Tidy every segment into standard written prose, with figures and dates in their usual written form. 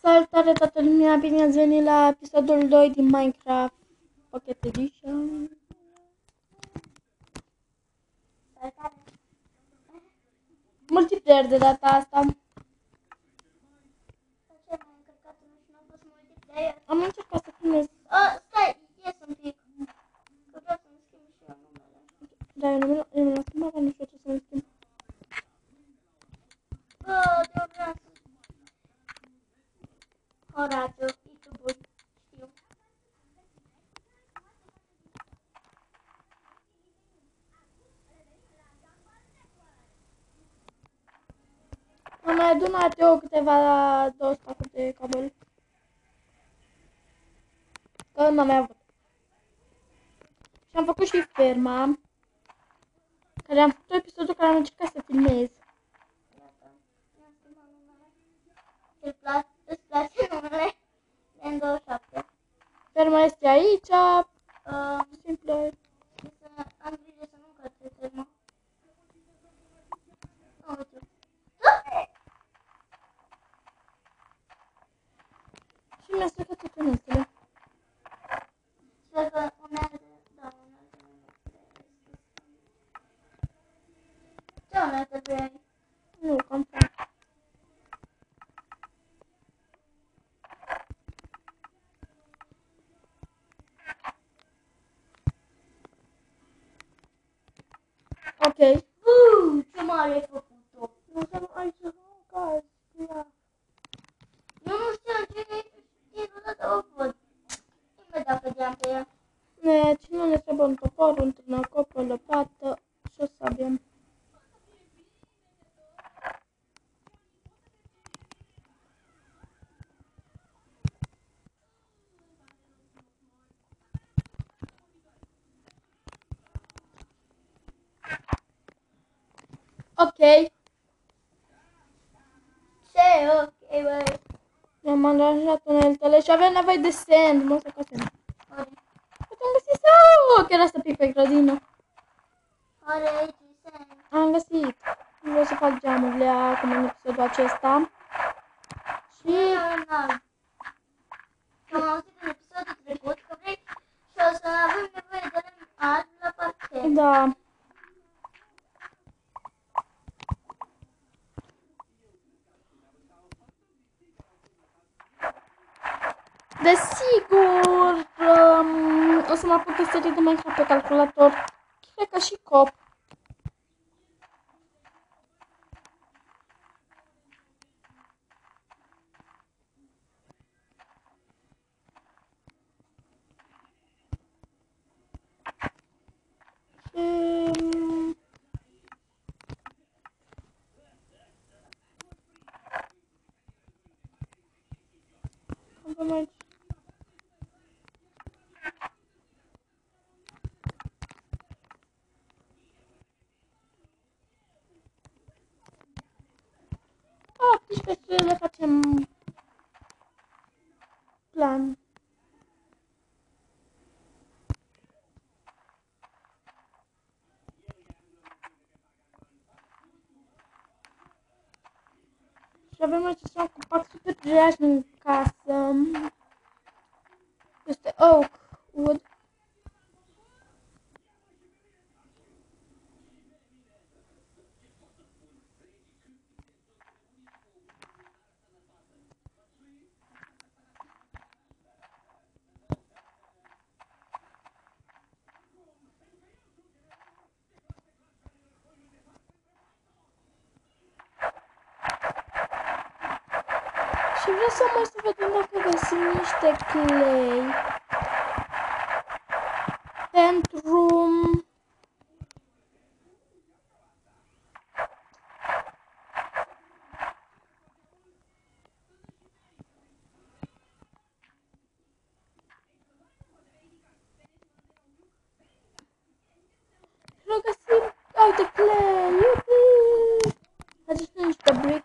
Salutare toată lumea, bine ați venit la episodul 2 din Minecraft Pocket Edition. Salutare! Multiplayer de data asta. Ce m-am încărcat și nu a fost multiplayer? Am încercat să filmez. Stai, ies un pic. Că vreau să-mi schimb și eu numele. Da, eu nu l-am schimbat, dar nu știu ce să-mi schimb. Eu vreau să... Horațiu, YouTube-ul, știu. Am mai adunat eu câteva 2 stacuri de cabel. Că n-am mai avut. Și am făcut și ferma. Care am făcut episodul care am încercat să filmez. Iată, mi-am schimbat numele. Îți place numele? N27. Ferma este aici. Simplă. Am grijă să nu încărce ferma. Uite. Și mi-a stricat toate notele. Sper că unelte, da, unelte nu ce unelte vrei? Nu, cam fain. Ok. Ce mare ai făcut-o! Nu să nu ai ce caz. Eu nu știu ce e odată o văd. Imediat cădeam pe ea. Cine ne trebuie un topor, un târnăcop, o lopată și o sabie. Ok. Ce ok, băi? Mi-am aranjat uneltele și avem nevoie de sand. Mă să casem. Are, Uite, am găsit sau chiar asta pic pe grădină. are aici sen. Am găsit. Vreau să fac geamurile acum în episodul acesta. Și Înalt. Am auzit în episodul trecut că vrei și o să avem nevoie de lemn alb la parchet. da. Desigur, o să mă apuc de serii de Minecraft pe calculator. Cred că și cop. Avem aici. Deci pe să le facem plan. Și avem aici un copac super dreaș în casă. Este oak wood. Și vreau să mai să vedem dacă găsim niște clay pentru vreau găsim, uite clay, iubi! Aduceți niște brick.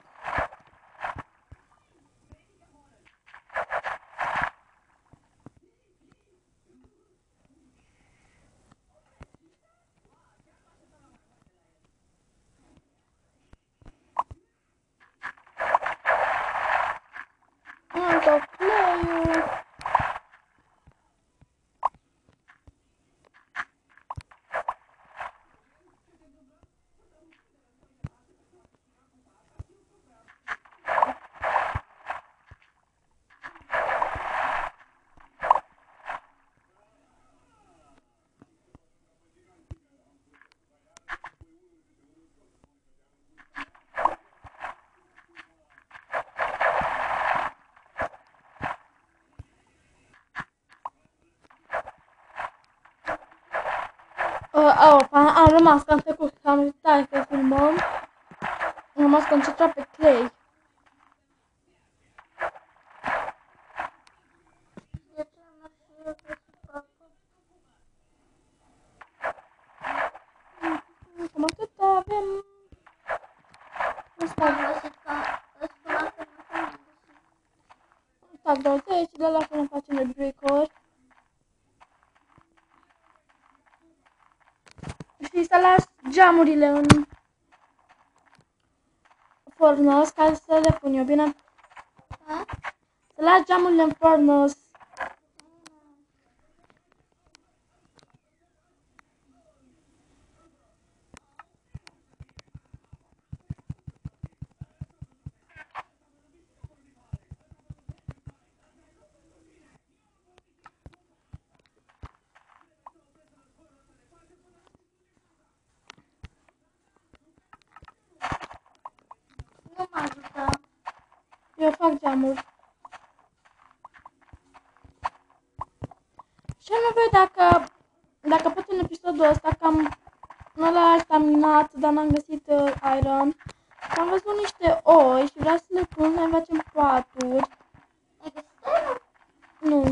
tot play-ul. Am rămas că am trecut, am uitat că filmăm. Am rămas concentrat pe Clay. De ce am și eu pe facă? Cam atât avem. Nu știu, Am găsit că îți spun asta, nu am găsit. tac 20, de la până facem de break-uri. Știi să lași geamurile în furnace ca să le pun eu, bine? Ha? Să lași geamurile în furnace. Nu mă ajută. Eu fac geamuri. Și am nevoie dacă pot în episodul ăsta, că nu l-a terminat, dar n-am găsit iron. Și am văzut niște oi și vreau să le pun, să facem paturi. Ai găsit aia? Nu. Și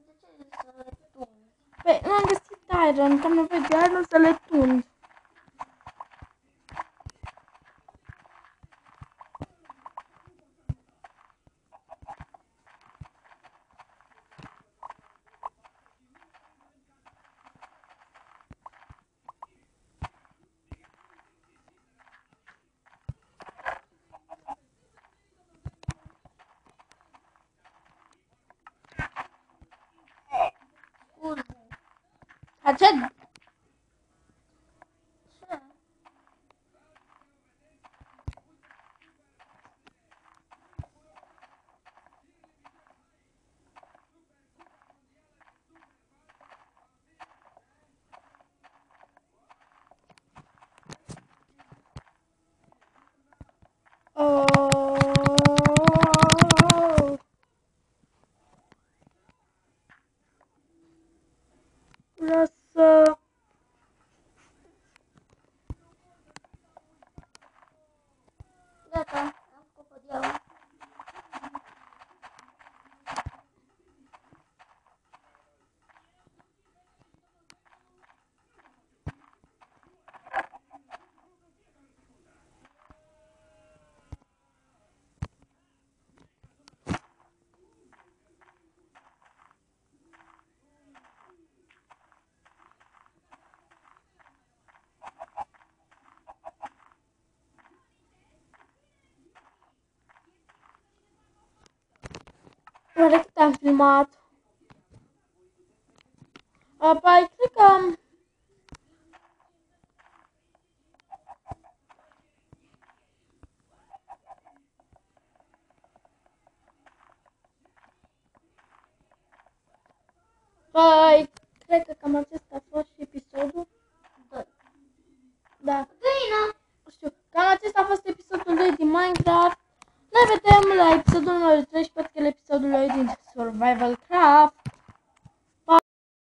de ce zici să le tunzi? Păi, n-am găsit iron, că am nevoie de iron să le tund. Scuze. Acet. Ce? Oh. Vreau să... Gata, am făcut podiaua. Oare cât am filmat? Păi, cred că... Păi, cred că cam acesta a fost și episodul. 2. Da, Găină! știu. Cam acesta a fost episodul 2 din Minecraft. Ne vedem la episodul numărul 13, episodul 2 din Survival Craft.